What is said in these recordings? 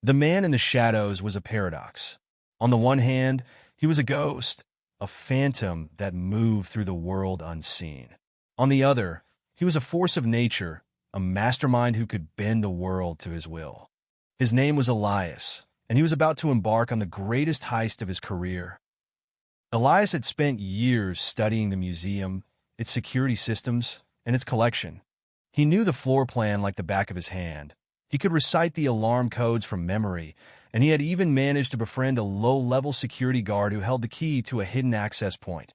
The man in the shadows was a paradox. On the one hand, he was a ghost, a phantom that moved through the world unseen. On the other, he was a force of nature, a mastermind who could bend the world to his will. His name was Elias, and he was about to embark on the greatest heist of his career. Elias had spent years studying the museum, its security systems, and its collection. He knew the floor plan like the back of his hand. He could recite the alarm codes from memory, and he had even managed to befriend a low-level security guard who held the key to a hidden access point.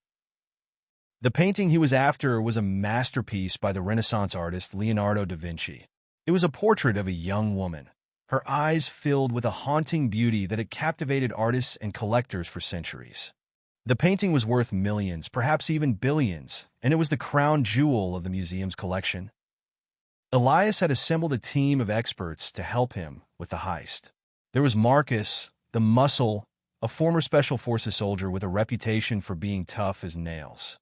The painting he was after was a masterpiece by the Renaissance artist Leonardo da Vinci. It was a portrait of a young woman, her eyes filled with a haunting beauty that had captivated artists and collectors for centuries. The painting was worth millions, perhaps even billions, and it was the crown jewel of the museum's collection. Elias had assembled a team of experts to help him with the heist. There was Marcus, the muscle, a former Special Forces soldier with a reputation for being tough as nails.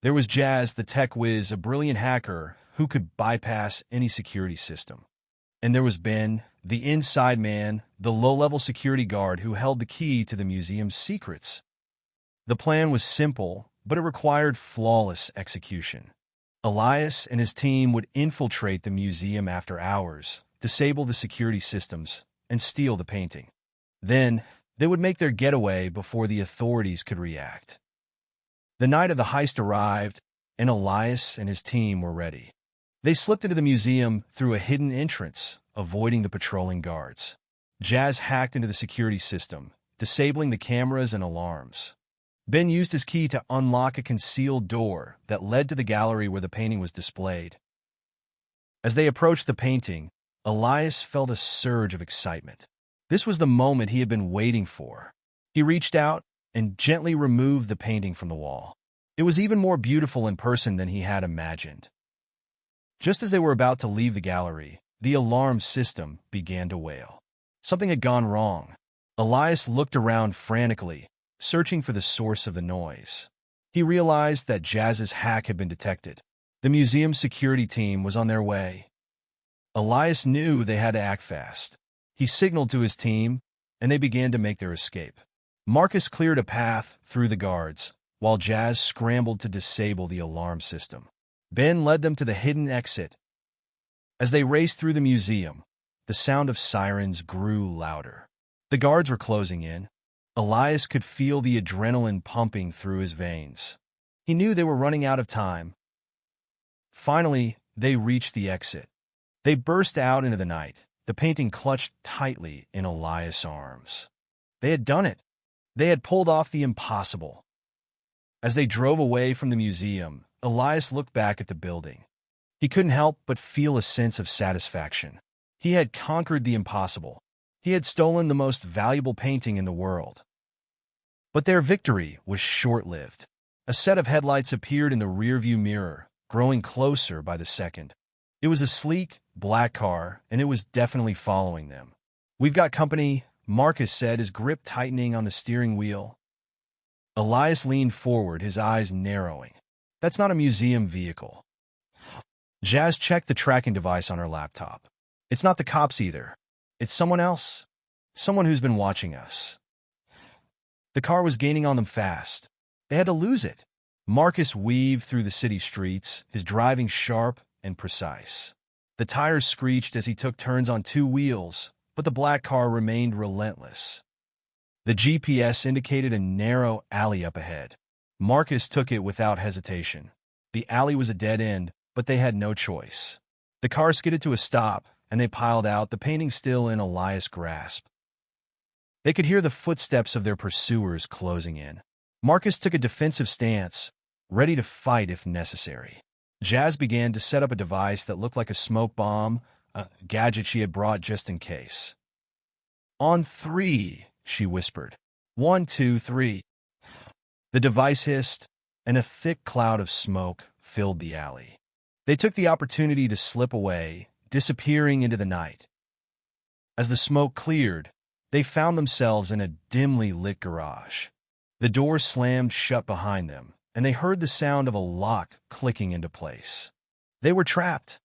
There was Jazz, the tech whiz, a brilliant hacker who could bypass any security system. And there was Ben, the inside man, the low-level security guard who held the key to the museum's secrets. The plan was simple, but it required flawless execution. Elias and his team would infiltrate the museum after hours, disable the security systems, and steal the painting. Then, they would make their getaway before the authorities could react. The night of the heist arrived, and Elias and his team were ready. They slipped into the museum through a hidden entrance, avoiding the patrolling guards. Jazz hacked into the security system, disabling the cameras and alarms. Ben used his key to unlock a concealed door that led to the gallery where the painting was displayed. As they approached the painting, Elias felt a surge of excitement. This was the moment he had been waiting for. He reached out and gently removed the painting from the wall. It was even more beautiful in person than he had imagined. Just as they were about to leave the gallery, the alarm system began to wail. Something had gone wrong. Elias looked around frantically, searching for the source of the noise. He realized that Jazz's hack had been detected. The museum's security team was on their way. Elias knew they had to act fast. He signaled to his team, and they began to make their escape. Marcus cleared a path through the guards, while Jazz scrambled to disable the alarm system. Ben led them to the hidden exit. As they raced through the museum, the sound of sirens grew louder. The guards were closing in. Elias could feel the adrenaline pumping through his veins. He knew they were running out of time. Finally, they reached the exit. They burst out into the night, the painting clutched tightly in Elias' arms. They had done it. They had pulled off the impossible. As they drove away from the museum, Elias looked back at the building. He couldn't help but feel a sense of satisfaction. He had conquered the impossible. He had stolen the most valuable painting in the world. But their victory was short-lived. A set of headlights appeared in the rearview mirror, growing closer by the second. It was a sleek, black car, and it was definitely following them. "We've got company," Marcus said, his grip tightening on the steering wheel. Elias leaned forward, his eyes narrowing. "That's not a museum vehicle." Jazz checked the tracking device on her laptop. "It's not the cops either. It's someone else. Someone who's been watching us." The car was gaining on them fast. They had to lose it. Marcus weaved through the city streets, his driving sharp and precise. The tires screeched as he took turns on two wheels, but the black car remained relentless. The GPS indicated a narrow alley up ahead. Marcus took it without hesitation. The alley was a dead end, but they had no choice. The car skidded to a stop, and they piled out, the painting still in Elias' grasp. They could hear the footsteps of their pursuers closing in. Marcus took a defensive stance, ready to fight if necessary. Jazz began to set up a device that looked like a smoke bomb, a gadget she had brought just in case. "On three," she whispered. "1, 2, 3. The device hissed, and a thick cloud of smoke filled the alley. They took the opportunity to slip away, disappearing into the night. As the smoke cleared, they found themselves in a dimly lit garage. The door slammed shut behind them, and they heard the sound of a lock clicking into place. They were trapped.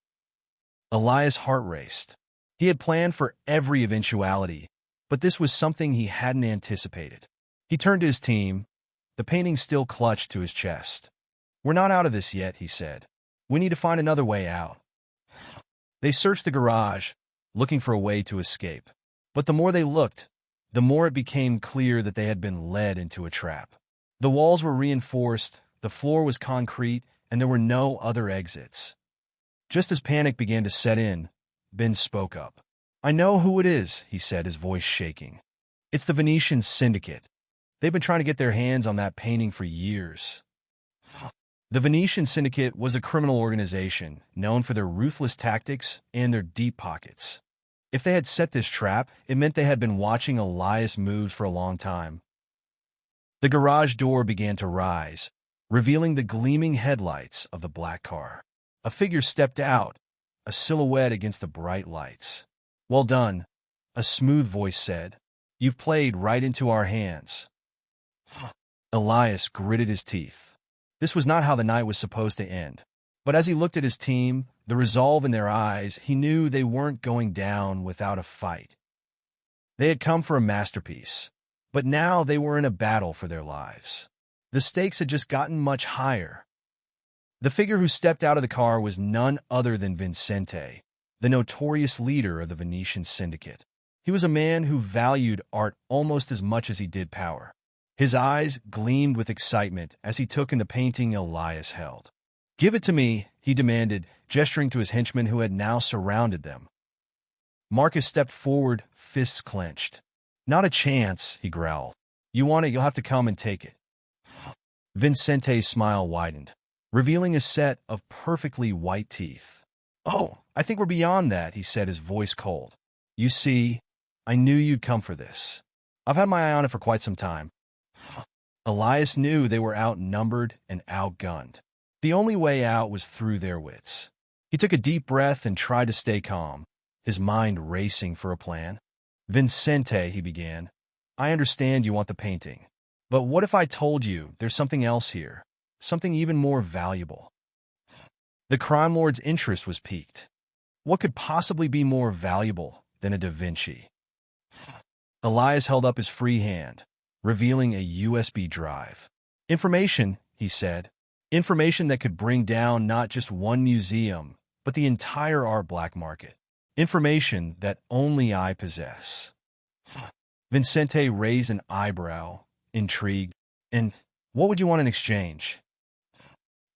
Elias' heart raced. He had planned for every eventuality, But this was something he hadn't anticipated. He turned to his team, the painting still clutched to his chest. "We're not out of this yet," he said. "We need to find another way out." They searched the garage, looking for a way to escape. But the more they looked, the more it became clear that they had been led into a trap. The walls were reinforced, the floor was concrete, and there were no other exits. Just as panic began to set in, Ben spoke up. "I know who it is," he said, his voice shaking. "It's the Venetian Syndicate. They've been trying to get their hands on that painting for years." The Venetian Syndicate was a criminal organization known for their ruthless tactics and their deep pockets. If they had set this trap, it meant they had been watching Elias move for a long time. The garage door began to rise, revealing the gleaming headlights of the black car. A figure stepped out, a silhouette against the bright lights. "Well done," a smooth voice said. "You've played right into our hands." Elias gritted his teeth. This was not how the night was supposed to end. But as he looked at his team, the resolve in their eyes, he knew they weren't going down without a fight. They had come for a masterpiece, but now they were in a battle for their lives. The stakes had just gotten much higher. The figure who stepped out of the car was none other than Vincente, the notorious leader of the Venetian Syndicate. He was a man who valued art almost as much as he did power. His eyes gleamed with excitement as he took in the painting Elias held. "Give it to me," he demanded, gesturing to his henchmen who had now surrounded them. Marcus stepped forward, fists clenched. "Not a chance," he growled. "You want it, you'll have to come and take it." Vincente's smile widened, revealing a set of perfectly white teeth. "Oh, I think we're beyond that," he said, his voice cold. "You see, I knew you'd come for this. I've had my eye on it for quite some time." Elias knew they were outnumbered and outgunned. The only way out was through their wits. He took a deep breath and tried to stay calm, his mind racing for a plan. "Vincente," he began, "I understand you want the painting. But what if I told you there's something else here, something even more valuable?" The crime lord's interest was piqued. What could possibly be more valuable than a Da Vinci? Elias held up his free hand, revealing a USB drive. "Information," he said. "Information that could bring down not just one museum, but the entire art black market. Information that only I possess." Vincente raised an eyebrow, intrigued. "And what would you want in exchange?"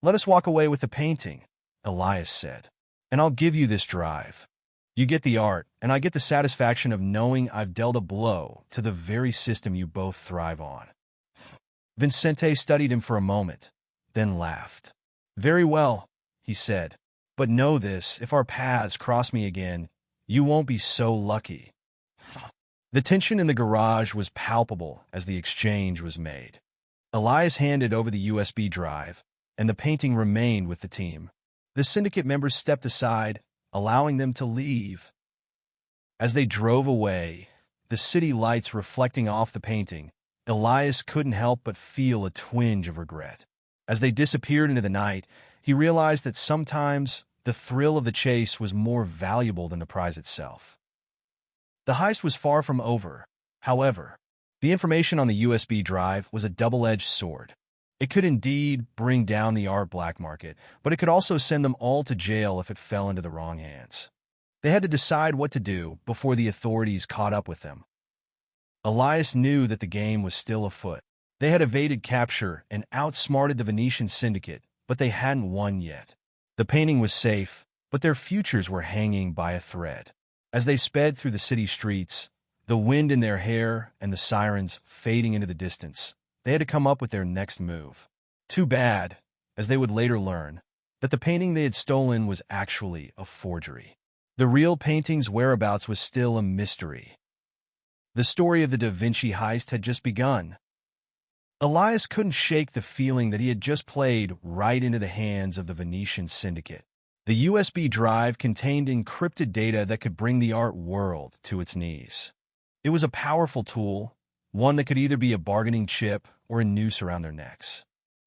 "Let us walk away with the painting," Elias said. "And I'll give you this drive. You get the art, and I get the satisfaction of knowing I've dealt a blow to the very system you both thrive on." Vincente studied him for a moment, then laughed. "Very well," he said. "But know this, if our paths cross me again, you won't be so lucky." The tension in the garage was palpable as the exchange was made. Elias handed over the USB drive, and the painting remained with the team. The syndicate members stepped aside, allowing them to leave. As they drove away, the city lights reflecting off the painting, Elias couldn't help but feel a twinge of regret. As they disappeared into the night, he realized that sometimes the thrill of the chase was more valuable than the prize itself. The heist was far from over. However, the information on the USB drive was a double-edged sword. It could indeed bring down the art black market, but it could also send them all to jail if it fell into the wrong hands. They had to decide what to do before the authorities caught up with them. Elias knew that the game was still afoot. They had evaded capture and outsmarted the Venetian Syndicate, but they hadn't won yet. The painting was safe, but their futures were hanging by a thread. As they sped through the city streets, the wind in their hair and the sirens fading into the distance, they had to come up with their next move. Too bad, as they would later learn, that the painting they had stolen was actually a forgery. The real painting's whereabouts was still a mystery. The story of the Da Vinci heist had just begun. Elias couldn't shake the feeling that he had just played right into the hands of the Venetian Syndicate. The USB drive contained encrypted data that could bring the art world to its knees. It was a powerful tool, one that could either be a bargaining chip or a noose around their necks.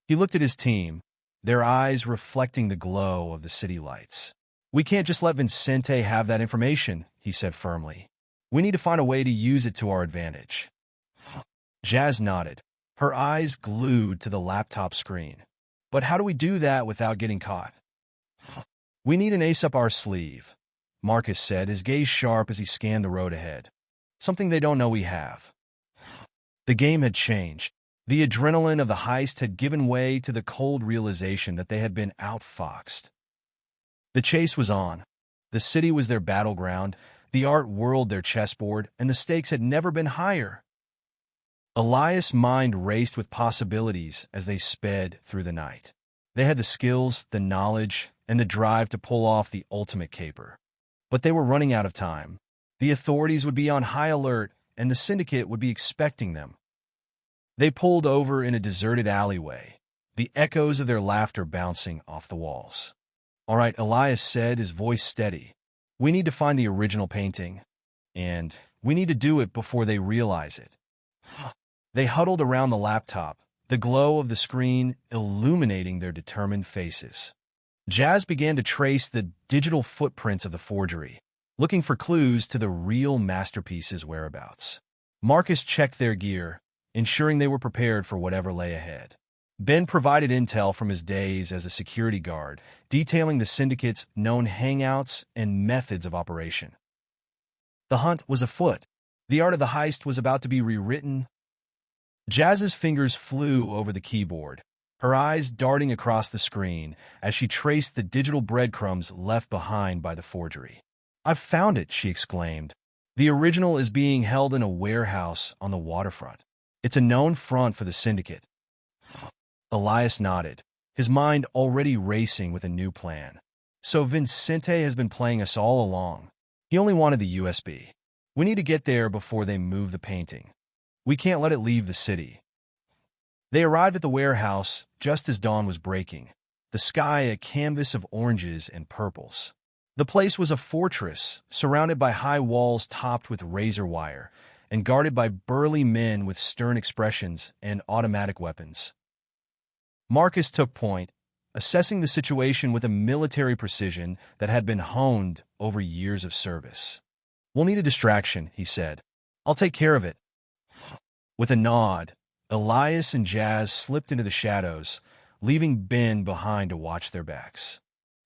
He looked at his team, their eyes reflecting the glow of the city lights. "We can't just let Vincente have that information," he said firmly. We need to find a way to use it to our advantage. Jazz nodded, her eyes glued to the laptop screen. But how do we do that without getting caught? We need an ace up our sleeve, Marcus said, his gaze sharp as he scanned the road ahead. Something they don't know we have. The game had changed. The adrenaline of the heist had given way to the cold realization that they had been outfoxed. The chase was on. The city was their battleground, the art world their chessboard, and the stakes had never been higher. Elias' mind raced with possibilities as they sped through the night. They had the skills, the knowledge, and the drive to pull off the ultimate caper. But they were running out of time. The authorities would be on high alert, and the syndicate would be expecting them. They pulled over in a deserted alleyway, the echoes of their laughter bouncing off the walls. "All right," Elias said, his voice steady. "We need to find the original painting, and we need to do it before they realize it." They huddled around the laptop, the glow of the screen illuminating their determined faces. Jazz began to trace the digital footprints of the forgery, looking for clues to the real masterpiece's whereabouts. Marcus checked their gear, ensuring they were prepared for whatever lay ahead. Ben provided intel from his days as a security guard, detailing the syndicate's known hangouts and methods of operation. The hunt was afoot. The art of the heist was about to be rewritten. Jazz's fingers flew over the keyboard, her eyes darting across the screen as she traced the digital breadcrumbs left behind by the forgery. "I've found it," she exclaimed. "The original is being held in a warehouse on the waterfront. It's a known front for the syndicate." Elias nodded, his mind already racing with a new plan. "So Vincente has been playing us all along. He only wanted the USB. We need to get there before they move the painting. We can't let it leave the city." They arrived at the warehouse just as dawn was breaking, the sky a canvas of oranges and purples. The place was a fortress, surrounded by high walls topped with razor wire, and guarded by burly men with stern expressions and automatic weapons. Marcus took point, assessing the situation with a military precision that had been honed over years of service. "We'll need a distraction," he said. "I'll take care of it." With a nod, Elias and Jazz slipped into the shadows, leaving Ben behind to watch their backs.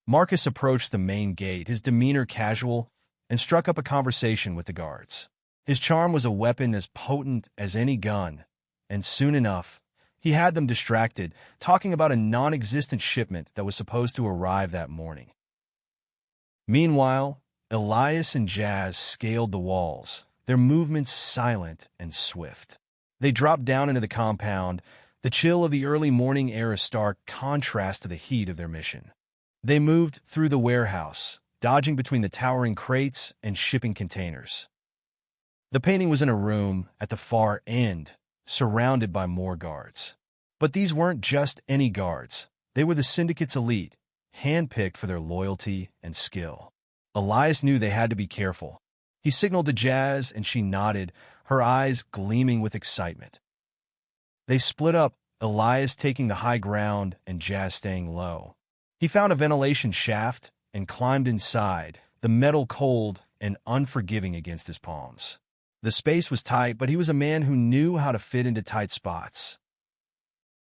Marcus approached the main gate, his demeanor casual, and struck up a conversation with the guards. His charm was a weapon as potent as any gun, and soon enough, he had them distracted, talking about a non-existent shipment that was supposed to arrive that morning. Meanwhile, Elias and Jazz scaled the walls, their movements silent and swift. They dropped down into the compound, the chill of the early morning air a stark contrast to the heat of their mission. They moved through the warehouse, dodging between the towering crates and shipping containers. The painting was in a room at the far end, surrounded by more guards. But these weren't just any guards. They were the syndicate's elite, handpicked for their loyalty and skill. Elias knew they had to be careful. He signaled to Jazz, and she nodded, her eyes gleaming with excitement. They split up, Elias taking the high ground and Jazz staying low. He found a ventilation shaft and climbed inside, the metal cold and unforgiving against his palms. The space was tight, but he was a man who knew how to fit into tight spots.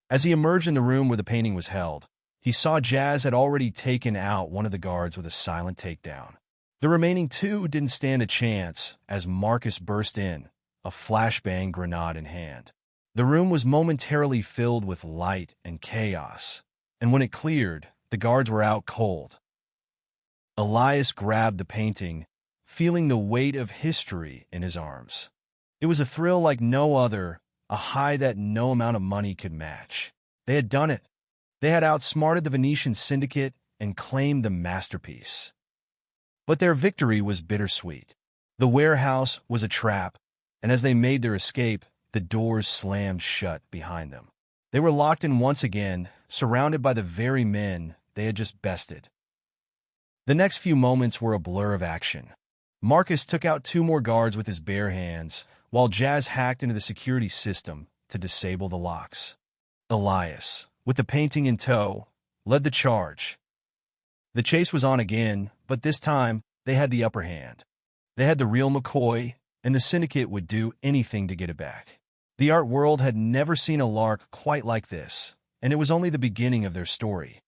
As he emerged in the room where the painting was held, he saw Jazz had already taken out one of the guards with a silent takedown. The remaining two didn't stand a chance as Marcus burst in, a flashbang grenade in hand. The room was momentarily filled with light and chaos, and when it cleared, the guards were out cold. Elias grabbed the painting, feeling the weight of history in his arms. It was a thrill like no other, a high that no amount of money could match. They had done it. They had outsmarted the Venetian syndicate and claimed the masterpiece. But their victory was bittersweet. The warehouse was a trap, and as they made their escape, the doors slammed shut behind them. They were locked in once again, surrounded by the very men they had just bested. The next few moments were a blur of action. Marcus took out two more guards with his bare hands, while Jazz hacked into the security system to disable the locks. Elias, with the painting in tow, led the charge. The chase was on again, but this time they had the upper hand. They had the real McCoy, and the syndicate would do anything to get it back. The art world had never seen a lark quite like this, and it was only the beginning of their story.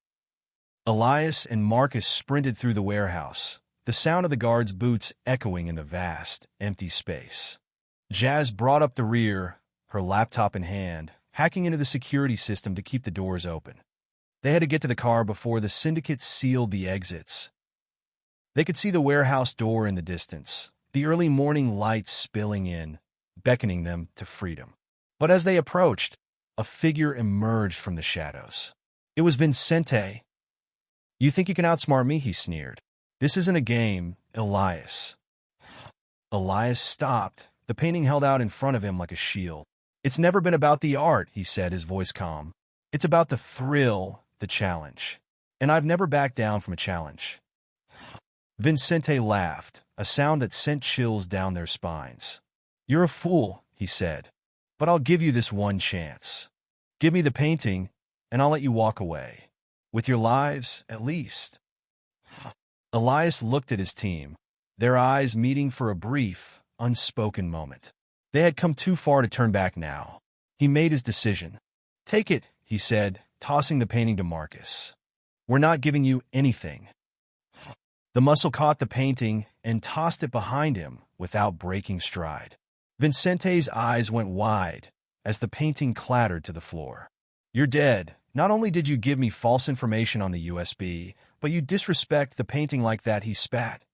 Elias and Marcus sprinted through the warehouse, the sound of the guards' boots echoing in the vast, empty space. Jazz brought up the rear, her laptop in hand, hacking into the security system to keep the doors open. They had to get to the car before the syndicate sealed the exits. They could see the warehouse door in the distance, the early morning lights spilling in, beckoning them to freedom. But as they approached, a figure emerged from the shadows. It was Vincente. "You think you can outsmart me?" he sneered. "This isn't a game, Elias." Elias stopped, the painting held out in front of him like a shield. "It's never been about the art," he said, his voice calm. "It's about the thrill, the challenge. And I've never backed down from a challenge." Vincente laughed, a sound that sent chills down their spines. "You're a fool," he said, "but I'll give you this one chance. Give me the painting, and I'll let you walk away. With your lives, at least." Elias looked at his team, their eyes meeting for a brief, unspoken moment. They had come too far to turn back now. He made his decision. "Take it," he said, tossing the painting to Marcus. "We're not giving you anything." The muscle caught the painting and tossed it behind him without breaking stride. Vincente's eyes went wide as the painting clattered to the floor. "You're dead. Not only did you give me false information on the USB, but you disrespect the painting like that," he spat.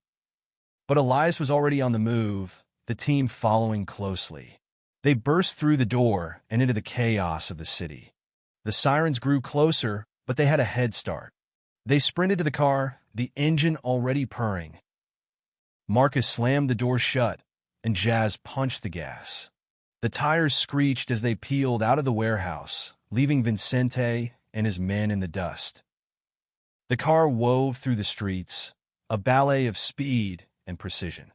But Elias was already on the move, the team following closely. They burst through the door and into the chaos of the city. The sirens grew closer, but they had a head start. They sprinted to the car, the engine already purring. Marcus slammed the door shut, and Jazz punched the gas. The tires screeched as they peeled out of the warehouse, leaving Vincente and his men in the dust. The car wove through the streets, a ballet of speed and precision.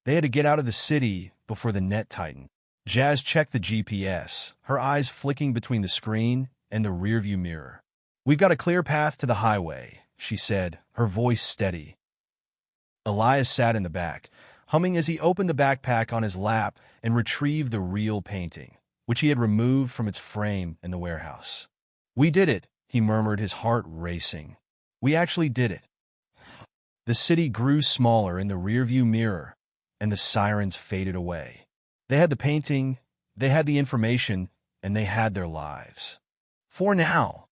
They had to get out of the city before the net tightened. Jazz checked the GPS, her eyes flicking between the screen and the rearview mirror. "We've got a clear path to the highway," she said, her voice steady. Elias sat in the back, humming as he opened the backpack on his lap and retrieved the real painting, which he had removed from its frame in the warehouse. "We did it," he murmured, his heart racing. "We actually did it." The city grew smaller in the rearview mirror, and the sirens faded away. They had the painting, they had the information, and they had their lives. For now.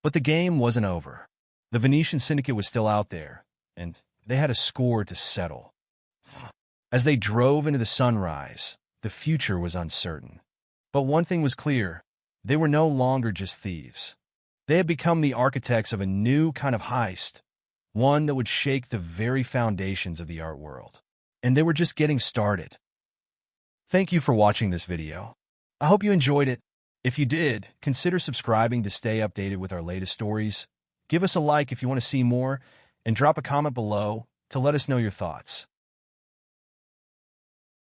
But the game wasn't over. The Venetian syndicate was still out there, and they had a score to settle. As they drove into the sunrise, the future was uncertain. But one thing was clear: they were no longer just thieves. They had become the architects of a new kind of heist, one that would shake the very foundations of the art world. And they were just getting started. Thank you for watching this video. I hope you enjoyed it. If you did, consider subscribing to stay updated with our latest stories. Give us a like if you want to see more, and drop a comment below to let us know your thoughts.